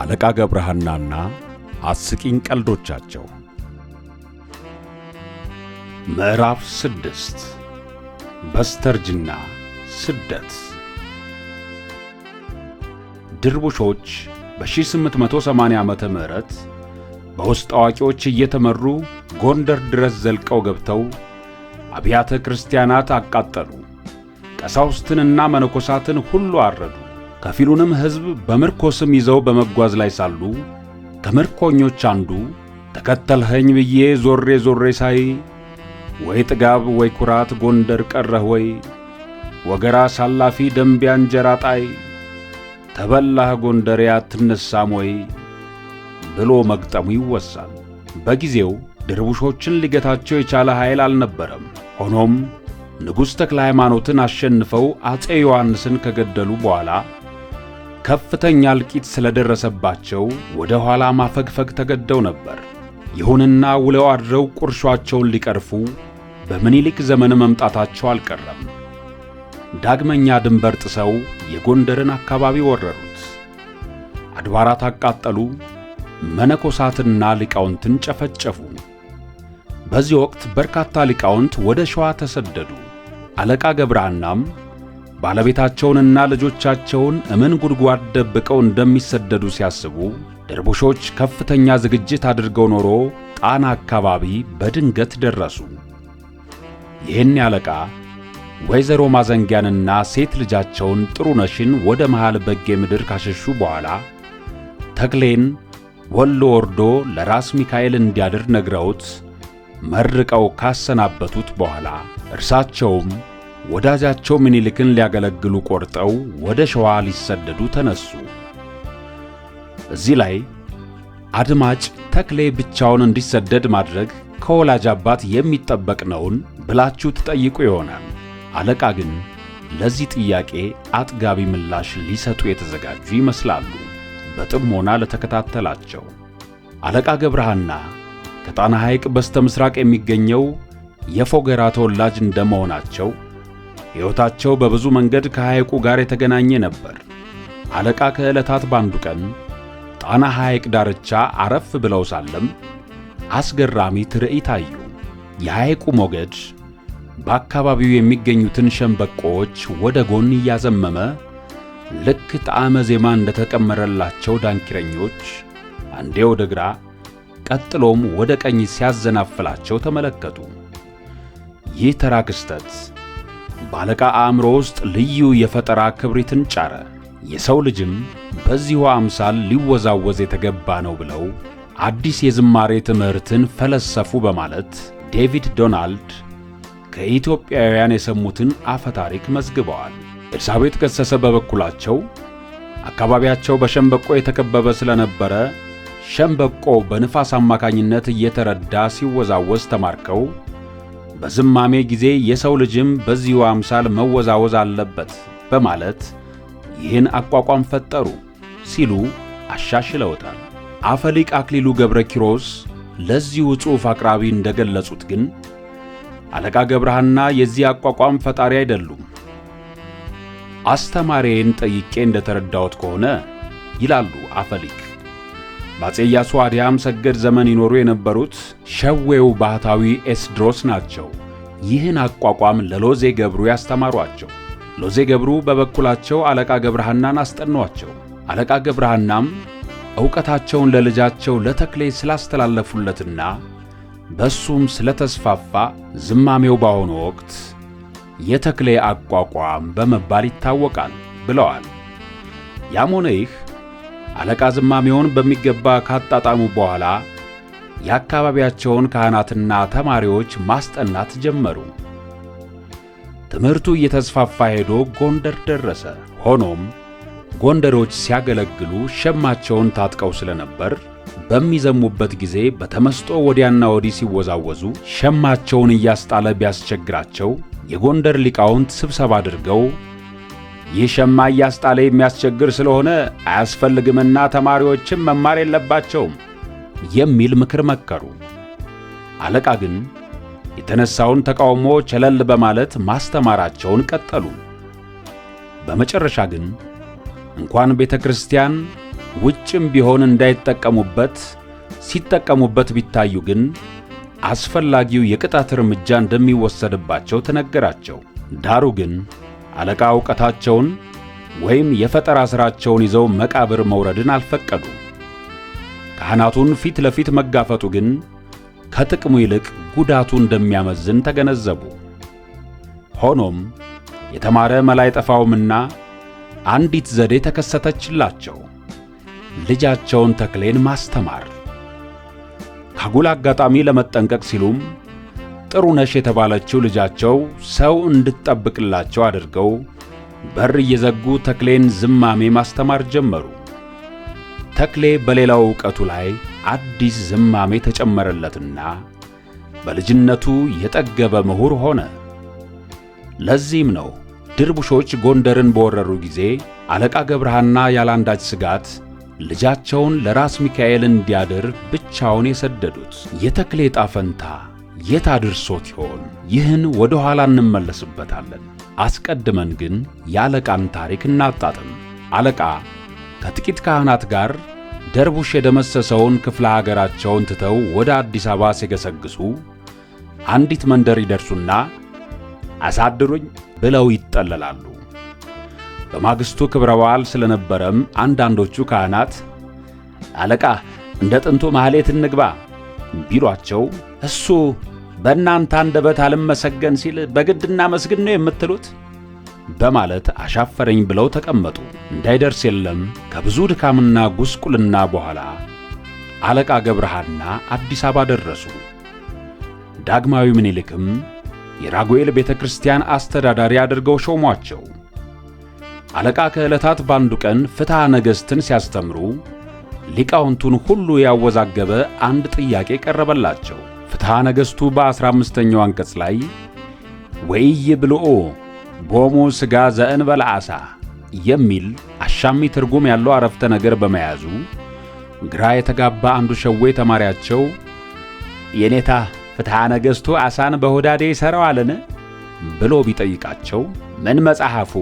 አለቃ ገብረሐናና አስቂኝ ቀልዶቻቸው። ምዕራፍ 6 በስተርጅና ስደት። ድርቡሾች በ1880 ዓመተ ምህረት በውስጥ አዋቂዎች እየተመሩ ጎንደር ድረስ ዘልቀው ገብተው አብያተ ክርስቲያናት አቃጠሉ። ቀሳውስትንና መነኮሳትን ሁሉ አረዱ። ከፊሉንም ሕዝብ በምርኮ ስም ይዘው በመጓዝ ላይ ሳሉ ከምርኮኞች አንዱ ተከተልኸኝ ብዬ ዞሬ ሳይ ወይ ጥጋብ ወይ ኩራት ጎንደር ቀረህ ወይ ወገራ ሳላፊ ደንቢያ እንጀራ ጣይ ተበላህ ጎንደር አትነሳም ወይ ብሎ መግጠሙ ይወሳል። በጊዜው ድርቡሾችን ሊገታቸው የቻለ ኃይል አልነበረም። ሆኖም ንጉሥ ተክለ ሃይማኖትን አሸንፈው አፄ ዮሐንስን ከገደሉ በኋላ ከፍተኛ እልቂት ስለደረሰባቸው ወደ ኋላ ማፈግፈግ ተገደው ነበር። ይሁንና ውለው አድረው ቁርሾአቸውን ሊቀርፉ በምኒልክ ዘመን መምጣታቸው አልቀረም። ዳግመኛ ድንበር ጥሰው የጎንደርን አካባቢ ወረሩት። አድባራት አቃጠሉ፣ መነኮሳትና ሊቃውንትን ጨፈጨፉ። በዚህ ወቅት በርካታ ሊቃውንት ወደ ሸዋ ተሰደዱ። አለቃ ገብረሐናም ባለቤታቸውንና ልጆቻቸውን እምን ጉድጓድ ደብቀው እንደሚሰደዱ ሲያስቡ ድርቡሾች ከፍተኛ ዝግጅት አድርገው ኖሮ ጣና አካባቢ በድንገት ደረሱ። ይህን አለቃ ወይዘሮ ማዘንጊያንና ሴት ልጃቸውን ጥሩነሽን ወደ መሃል በጌ ምድር ካሸሹ በኋላ ተክሌን ወሎ ወርዶ ለራስ ሚካኤል እንዲያድር ነግረውት መርቀው ካሰናበቱት በኋላ እርሳቸውም ወዳጃቸው ምኒልክን ሊያገለግሉ ቆርጠው ወደ ሸዋ ሊሰደዱ ተነሱ። እዚህ ላይ አድማጭ ተክሌ ብቻውን እንዲሰደድ ማድረግ ከወላጅ አባት የሚጠበቅ ነውን ብላችሁ ትጠይቁ ይሆናል። አለቃ ግን ለዚህ ጥያቄ አጥጋቢ ምላሽ ሊሰጡ የተዘጋጁ ይመስላሉ። በጥሞና ለተከታተላቸው አለቃ ገብረሐና ከጣና ሐይቅ በስተ ምስራቅ የሚገኘው የፎገራ ተወላጅ እንደመሆናቸው ሕይወታቸው በብዙ መንገድ ከሐይቁ ጋር የተገናኘ ነበር። አለቃ ከዕለታት ባንዱ ቀን ጣና ሐይቅ ዳርቻ አረፍ ብለው ሳለም አስገራሚ ትርኢት አዩ። የሐይቁ ሞገድ በአካባቢው የሚገኙትን ሸምበቆዎች ወደ ጎን እያዘመመ ልክ ጣዕመ ዜማ እንደተቀመረላቸው ዳንኪረኞች አንዴ ወደ ግራ ቀጥሎም ወደ ቀኝ ሲያዘናፍላቸው ተመለከቱ። ይህ ተራ ክስተት በአለቃ አእምሮ ውስጥ ልዩ የፈጠራ ክብሪትን ጫረ። የሰው ልጅም በዚሁ አምሳል ሊወዛወዝ የተገባ ነው ብለው አዲስ የዝማሬ ትምህርትን ፈለሰፉ በማለት ዴቪድ ዶናልድ ከኢትዮጵያውያን የሰሙትን አፈ ታሪክ መዝግበዋል። ኤልሳቤጥ ገሰሰ በበኩላቸው አካባቢያቸው በሸምበቆ የተከበበ ስለነበረ ሸምበቆ በንፋስ አማካኝነት እየተረዳ ሲወዛወዝ ተማርከው በዝማሜ ጊዜ የሰው ልጅም በዚሁ አምሳል መወዛወዝ አለበት በማለት ይህን አቋቋም ፈጠሩ ሲሉ አሻሽለውታል። አፈሊቅ አክሊሉ ገብረ ኪሮስ ለዚሁ ጽሑፍ አቅራቢ እንደገለጹት ግን አለቃ ገብረሐና የዚህ አቋቋም ፈጣሪ አይደሉም። አስተማሪዬን ጠይቄ እንደተረዳሁት ከሆነ ይላሉ አፈሊቅ በአፄ ኢያሱ አድያም ሰገድ ዘመን ይኖሩ የነበሩት ሸዌው ባህታዊ ኤስድሮስ ናቸው ይህን አቋቋም ለሎዜ ገብሩ ያስተማሯቸው። ሎዜ ገብሩ በበኩላቸው አለቃ ገብረሐናን አስጠኗቸው። አለቃ ገብረሐናም ዕውቀታቸውን ለልጃቸው ለተክሌ ስላስተላለፉለትና በሱም ስለተስፋፋ ዝማሜው በአሁኑ ወቅት የተክሌ አቋቋም በመባል ይታወቃል ብለዋል። ያም ሆነ ይህ አለቃ ዝማሜውን በሚገባ ካጣጣሙ በኋላ የአካባቢያቸውን ካህናትና ተማሪዎች ማስጠናት ጀመሩ። ትምህርቱ እየተስፋፋ ሄዶ ጎንደር ደረሰ። ሆኖም ጎንደሮች ሲያገለግሉ ሸማቸውን ታጥቀው ስለነበር በሚዘሙበት ጊዜ በተመስጦ ወዲያና ወዲህ ሲወዛወዙ ሸማቸውን እያስጣለ ቢያስቸግራቸው የጎንደር ሊቃውንት ስብሰባ አድርገው ይህ ሸማ እያስጣለ የሚያስቸግር ስለሆነ አያስፈልግምና ተማሪዎችም መማር የለባቸውም የሚል ምክር መከሩ። አለቃ ግን የተነሳውን ተቃውሞ ቸለል በማለት ማስተማራቸውን ቀጠሉ። በመጨረሻ ግን እንኳን ቤተ ክርስቲያን ውጭም ቢሆን እንዳይጠቀሙበት ሲጠቀሙበት ቢታዩ ግን አስፈላጊው የቅጣት እርምጃ እንደሚወሰድባቸው ተነገራቸው። ዳሩ ግን አለቃ ዕውቀታቸውን ወይም የፈጠራ ሥራቸውን ይዘው መቃብር መውረድን አልፈቀዱም። ካህናቱን ፊት ለፊት መጋፈጡ ግን ከጥቅሙ ይልቅ ጉዳቱ እንደሚያመዝን ተገነዘቡ። ሆኖም የተማረ መላ አይጠፋውምና አንዲት ዘዴ ተከሰተችላቸው። ልጃቸውን ተክሌን ማስተማር። ካጉል አጋጣሚ ለመጠንቀቅ ሲሉም ጥሩነሽ የተባለችው ልጃቸው ሰው እንድትጠብቅላቸው አድርገው በር እየዘጉ ተክሌን ዝማሜ ማስተማር ጀመሩ። ተክሌ በሌላው ዕውቀቱ ላይ አዲስ ዝማሜ ተጨመረለትና በልጅነቱ የጠገበ ምሁር ሆነ። ለዚህም ነው ድርቡሾች ጎንደርን በወረሩ ጊዜ አለቃ ገብረሃና ያላንዳች ስጋት ልጃቸውን ለራስ ሚካኤል እንዲያድር ብቻውን የሰደዱት። የተክሌ ዕጣ ፈንታ የት አድርሶት ይሆን? ይህን ወደ ኋላ እንመለስበታለን። አስቀድመን ግን የአለቃን ታሪክ እናጣጥም። አለቃ ከጥቂት ካህናት ጋር ደርቡሽ የደመሰሰውን ክፍለ ሀገራቸውን ትተው ወደ አዲስ አበባ ሲገሰግሱ አንዲት መንደር ይደርሱና አሳድሩኝ ብለው ይጠለላሉ። በማግስቱ ክብረ በዓል ስለነበረም አንዳንዶቹ ካህናት አለቃ እንደ ጥንቱ ማህሌት እንግባ ቢሏቸው እሱ በእናንተ አንደበት አልመሰገን ሲል በግድና መስግን ነው የምትሉት በማለት አሻፈረኝ ብለው ተቀመጡ። እንዳይደርስ የለም ከብዙ ድካምና ጉስቁልና በኋላ አለቃ ገብረሃና አዲስ አበባ ደረሱ። ዳግማዊ ምኒልክም የራጉኤል ቤተ ክርስቲያን አስተዳዳሪ አድርገው ሾሟቸው። አለቃ ከዕለታት ባንዱ ቀን ፍትሐ ነገሥትን ሲያስተምሩ ሊቃውንቱን ሁሉ ያወዛገበ አንድ ጥያቄ ቀረበላቸው። ፍትሐ ነገሥቱ በ15ኛው አንቀጽ ላይ ወኢይብልዑ ቦሙ ሥጋ ዘእንበለ ዓሣ የሚል አሻሚ ትርጉም ያለው አረፍተ ነገር በመያዙ ግራ የተጋባ አንዱ ሸዌ ተማሪያቸው የኔታ ፍትሐ ነገሥቱ ዓሣን በሆዳዴ ይሠራዋልን ብሎ ቢጠይቃቸው ምን መጽሐፉ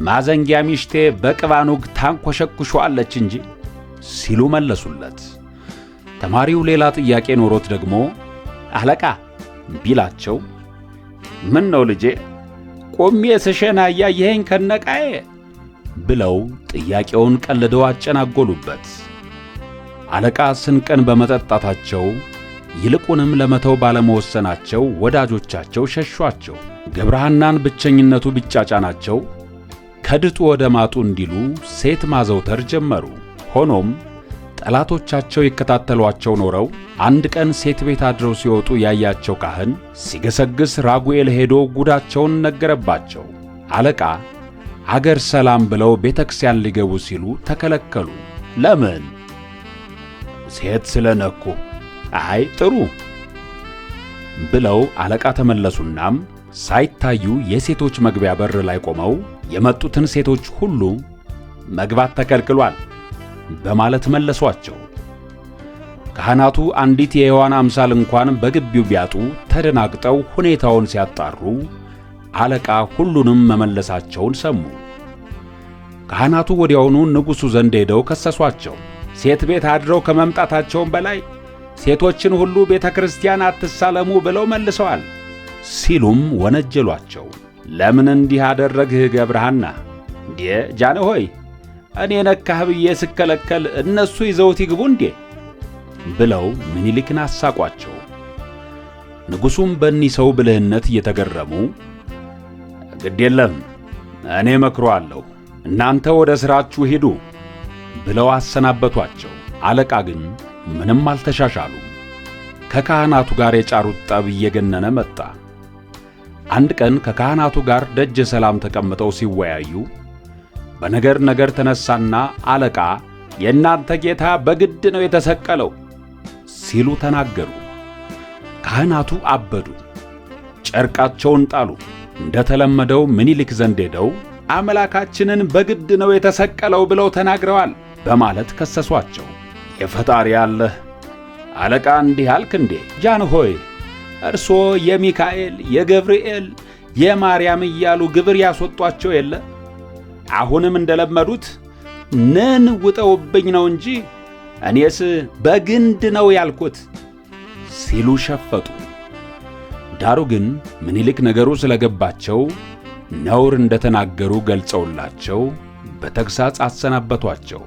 ማዘንጊያ ሚሽቴ በቅባኑግ ታንኰሸኩሸዋለች እንጂ ሲሉ መለሱለት። ተማሪው ሌላ ጥያቄ ኖሮት ደግሞ አለቃ ቢላቸው ምን ነው ልጄ ቆሜ ስሸና እያየኸኝ ከነቃዬ ብለው ጥያቄውን ቀልደው አጨናጎሉበት። አለቃ ስንቀን በመጠጣታቸው ይልቁንም ለመተው ባለመወሰናቸው ወዳጆቻቸው ሸሿቸው። ገብረሃናን ብቸኝነቱ ቢጫጫናቸው ከድጡ ወደ ማጡ እንዲሉ ሴት ማዘውተር ጀመሩ። ሆኖም ጠላቶቻቸው ይከታተሏቸው ኖረው አንድ ቀን ሴት ቤት አድረው ሲወጡ ያያቸው ካህን ሲገሰግስ ራጉኤል ሄዶ ጉዳቸውን ነገረባቸው። አለቃ አገር ሰላም ብለው ቤተክርስቲያን ሊገቡ ሲሉ ተከለከሉ። ለምን? ሴት ስለነኩ። አይ ጥሩ ብለው አለቃ ተመለሱናም ሳይታዩ የሴቶች መግቢያ በር ላይ ቆመው የመጡትን ሴቶች ሁሉ መግባት ተከልክሏል በማለት መለሷቸው። ካህናቱ አንዲት የሔዋን አምሳል እንኳን በግቢው ቢያጡ ተደናግጠው ሁኔታውን ሲያጣሩ አለቃ ሁሉንም መመለሳቸውን ሰሙ። ካህናቱ ወዲያውኑ ንጉሡ ዘንድ ሄደው ከሰሷቸው። ሴት ቤት አድረው ከመምጣታቸውም በላይ ሴቶችን ሁሉ ቤተ ክርስቲያን አትሳለሙ ብለው መልሰዋል ሲሉም ወነጀሏቸው። ለምን እንዲህ አደረግህ ገብረሃና? እንዴ ጃነ ሆይ እኔ ነካህ ብዬ ስከለከል እነሱ ይዘውት ይግቡ እንዴ ብለው ምኒልክን አሳቋቸው። ንጉሡም በእኒህ ሰው ብልህነት እየተገረሙ ግድ የለም እኔ መክሮአለሁ፣ እናንተ ወደ ሥራችሁ ሂዱ ብለው አሰናበቷቸው። አለቃ ግን ምንም አልተሻሻሉም። ከካህናቱ ጋር የጫሩት ጠብ እየገነነ መጣ። አንድ ቀን ከካህናቱ ጋር ደጀ ሰላም ተቀምጠው ሲወያዩ በነገር ተነሳና አለቃ የእናንተ ጌታ በግድ ነው የተሰቀለው ሲሉ ተናገሩ። ካህናቱ አበዱ፣ ጨርቃቸውን ጣሉ። እንደተለመደው ምኒልክ ዘንድ ሄደው አምላካችንን በግድ ነው የተሰቀለው ብለው ተናግረዋል በማለት ከሰሷቸው። የፈጣሪ ያለህ አለቃ እንዲህ አልክ እንዴ? ጃን ሆይ እርሶ የሚካኤል፣ የገብርኤል፣ የማርያም እያሉ ግብር ያስወጧቸው የለ? አሁንም እንደለመዱት ንን ውጠውብኝ ነው እንጂ እኔስ በግንድ ነው ያልኩት ሲሉ ሸፈጡ። ዳሩ ግን ምኒልክ ነገሩ ስለገባቸው ነውር እንደተናገሩ ገልጸውላቸው በተግሳጽ አሰናበቷቸው።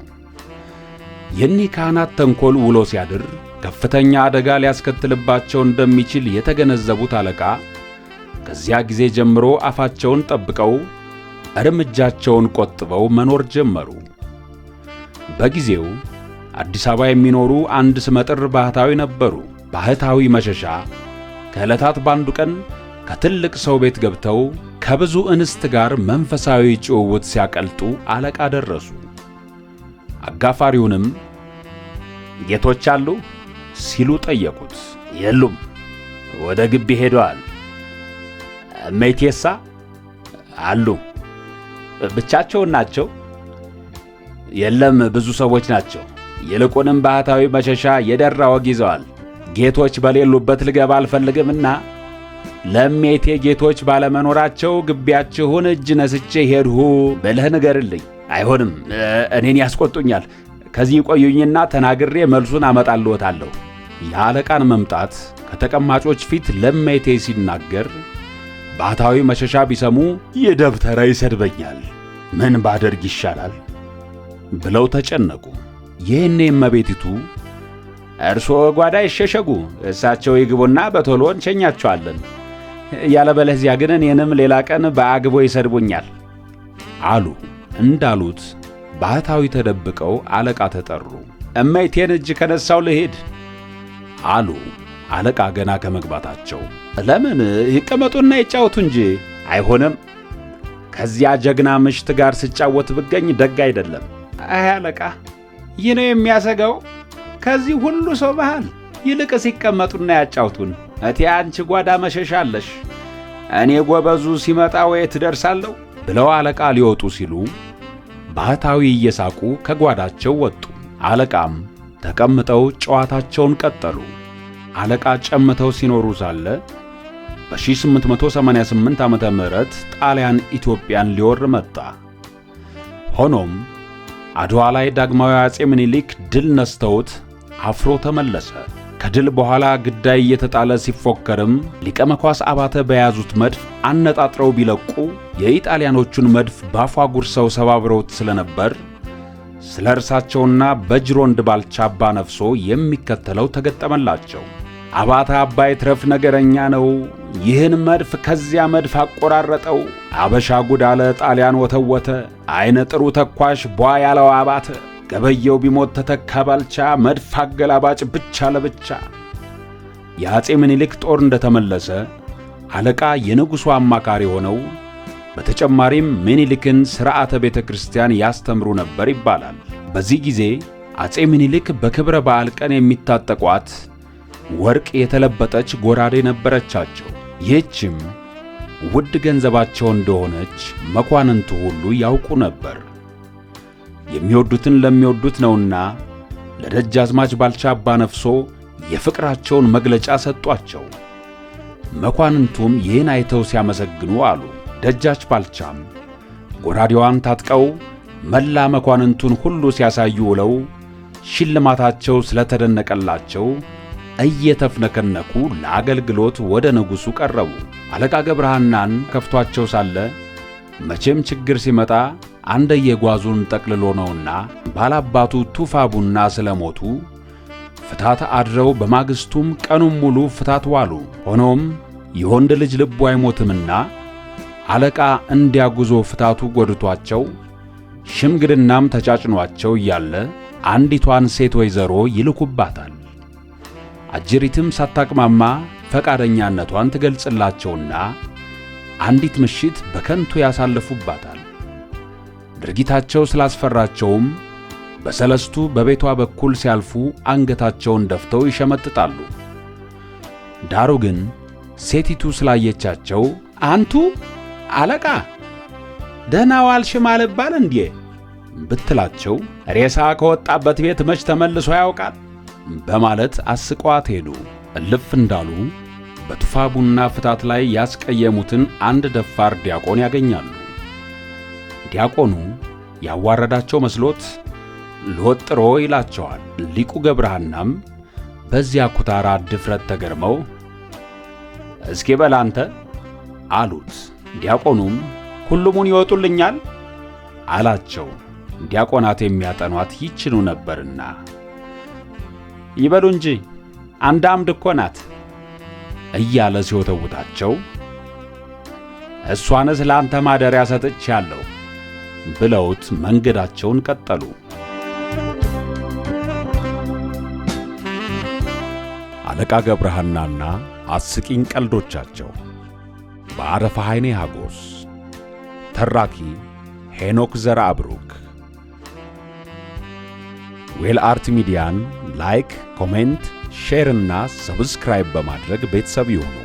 የኒህ ካህናት ተንኮል ውሎ ሲያድር ከፍተኛ አደጋ ሊያስከትልባቸው እንደሚችል የተገነዘቡት አለቃ ከዚያ ጊዜ ጀምሮ አፋቸውን ጠብቀው እርምጃቸውን ቆጥበው መኖር ጀመሩ። በጊዜው አዲስ አበባ የሚኖሩ አንድ ስመጥር ባህታዊ ነበሩ። ባህታዊ መሸሻ ከዕለታት ባንዱ ቀን ከትልቅ ሰው ቤት ገብተው ከብዙ እንስት ጋር መንፈሳዊ ጭውውት ሲያቀልጡ አለቃ ደረሱ። አጋፋሪውንም ጌቶች አሉ ሲሉ ጠየቁት። የሉም፣ ወደ ግቢ ሄደዋል። እመይቴሳ አሉ፣ ብቻቸውን ናቸው? የለም፣ ብዙ ሰዎች ናቸው። ይልቁንም ባህታዊ መሸሻ የደራ ወግ ይዘዋል። ጌቶች በሌሉበት ልገባ አልፈልግምና ለእሜቴ ጌቶች ባለመኖራቸው ግቢያችሁን እጅ ነስቼ ሄድሁ ብለህ ንገርልኝ። አይሆንም፣ እኔን ያስቆጡኛል። ከዚህ ቆዩኝና ተናግሬ መልሱን አመጣልዎታለሁ። የአለቃን መምጣት ከተቀማጮች ፊት ለእሜቴ ሲናገር ባህታዊ መሸሻ ቢሰሙ የደብተራ ይሰድበኛል፣ ምን ባደርግ ይሻላል ብለው ተጨነቁ። ይህኔ እመቤቲቱ እርስዎ ጓዳ ይሸሸጉ፣ እሳቸው ይግቡና በቶሎ እንሸኛቸዋለን፣ ያለበለዚያ ግን እኔንም ሌላ ቀን በአግቦ ይሰድቡኛል አሉ። እንዳሉት ባህታዊ ተደብቀው አለቃ ተጠሩ። እመይቴን እጅ ከነሳው ልሄድ አሉ። አለቃ ገና ከመግባታቸው ለምን ይቀመጡና ይጫወቱ እንጂ። አይሆንም፣ ከዚያ ጀግና ምሽት ጋር ስጫወት ብገኝ ደግ አይደለም። አይ አለቃ፣ ይህ ነው የሚያሰጋው ከዚህ ሁሉ ሰው መሃል። ይልቅ ሲቀመጡና ያጫውቱን። እቴ አንቺ ጓዳ መሸሻለሽ፣ እኔ ጎበዙ ሲመጣ ወየት ደርሳለሁ ብለው አለቃ ሊወጡ ሲሉ ባህታዊ እየሳቁ ከጓዳቸው ወጡ። አለቃም ተቀምጠው ጨዋታቸውን ቀጠሉ። አለቃ ጨምተው ሲኖሩ ሳለ በ1888 ዓመተ ምህረት ጣሊያን ኢትዮጵያን ሊወር መጣ። ሆኖም አድዋ ላይ ዳግማዊ አጼ ምኒልክ ድል ነስተውት አፍሮ ተመለሰ። ከድል በኋላ ግዳይ እየተጣለ ሲፎከርም ሊቀ መኳስ አባተ በያዙት መድፍ አነጣጥረው ቢለቁ የኢጣሊያኖቹን መድፍ ባፏ ጉርሰው ሰባብረውት ስለነበር ስለ እርሳቸውና በጅሮንድ ባልቻ አባ ነፍሶ የሚከተለው ተገጠመላቸው። አባተ አባይ ትረፍ ነገረኛ ነው፣ ይህን መድፍ ከዚያ መድፍ አቆራረጠው። አበሻ ጉዳለ ጣሊያን ወተወተ፣ አይነ ጥሩ ተኳሽ ቧ ያለው አባተ። ገበየው ቢሞት ተተካ ባልቻ፣ መድፍ አገላባጭ ብቻ ለብቻ። የአጼ ምኒልክ ጦር እንደተመለሰ አለቃ የንጉሡ አማካሪ ሆነው በተጨማሪም ምኒልክን ሥርዓተ ቤተ ክርስቲያን ያስተምሩ ነበር ይባላል። በዚህ ጊዜ አጼ ምኒልክ በክብረ በዓል ቀን የሚታጠቋት ወርቅ የተለበጠች ጎራዴ ነበረቻቸው። ይህችም ውድ ገንዘባቸው እንደሆነች መኳንንቱ ሁሉ ያውቁ ነበር። የሚወዱትን ለሚወዱት ነውና ለደጃዝማች ባልቻ አባ ነፍሶ የፍቅራቸውን መግለጫ ሰጧቸው። መኳንንቱም ይህን አይተው ሲያመሰግኑ አሉ። ደጃች ባልቻም ጎራዴዋን ታጥቀው መላ መኳንንቱን ሁሉ ሲያሳዩ ውለው ሽልማታቸው ስለተደነቀላቸው እየተፍነከነኩ ለአገልግሎት ወደ ንጉሡ ቀረቡ። አለቃ ገብረሐናን ከፍቷቸው ሳለ መቼም ችግር ሲመጣ አንደየጓዙን ጠቅልሎ ነውና ባላባቱ ቱፋ ቡና ስለሞቱ ፍታት አድረው በማግስቱም ቀኑን ሙሉ ፍታት ዋሉ። ሆኖም የወንድ ልጅ ልቡ አይሞትምና አለቃ እንዲያጉዞ ፍታቱ ጎድቷቸው ሽምግልናም ተጫጭኗቸው እያለ አንዲቷን ሴት ወይዘሮ ይልኩባታል። አጅሪትም ሳታቅማማ ፈቃደኛነቷን ትገልጽላቸውና አንዲት ምሽት በከንቱ ያሳልፉባታል። ድርጊታቸው ስላስፈራቸውም በሰለስቱ በቤቷ በኩል ሲያልፉ አንገታቸውን ደፍተው ይሸመጥጣሉ። ዳሩ ግን ሴቲቱ ስላየቻቸው አንቱ አለቃ ደህና ዋልሽ ማልባል እንዴ ብትላቸው ሬሳ ከወጣበት ቤት መች ተመልሶ ያውቃል በማለት አስቀዋት ሄዱ። እልፍ እንዳሉ በቱፋ ቡና ፍታት ላይ ያስቀየሙትን አንድ ደፋር ዲያቆን ያገኛሉ። ዲያቆኑ ያዋረዳቸው መስሎት ልወጥሮ ይላቸዋል። ሊቁ ገብረሐናም በዚያ ኩታራ ድፍረት ተገርመው እስኪ በል አንተ አሉት። ዲያቆኑም ሁሉሙን ይወጡልኛል አላቸው። ዲያቆናት የሚያጠኗት ይችኑ ነበርና ይበሉ እንጂ አንድ አምድ እኮ ናት እያለ ሲወተውታቸው እሷንስ ለአንተ ማደሪያ ሰጥቻለሁ ብለውት መንገዳቸውን ቀጠሉ። አለቃ ገብረሐናና አስቂኝ ቀልዶቻቸው በአረፋ ኃይኔ ሀጎስ። ተራኪ ሄኖክ ዘርአብሩክ። ዌል አርት ሚዲያን ላይክ፣ ኮሜንት፣ ሼር እና ሰብስክራይብ በማድረግ ቤተሰብ ይሁኑ።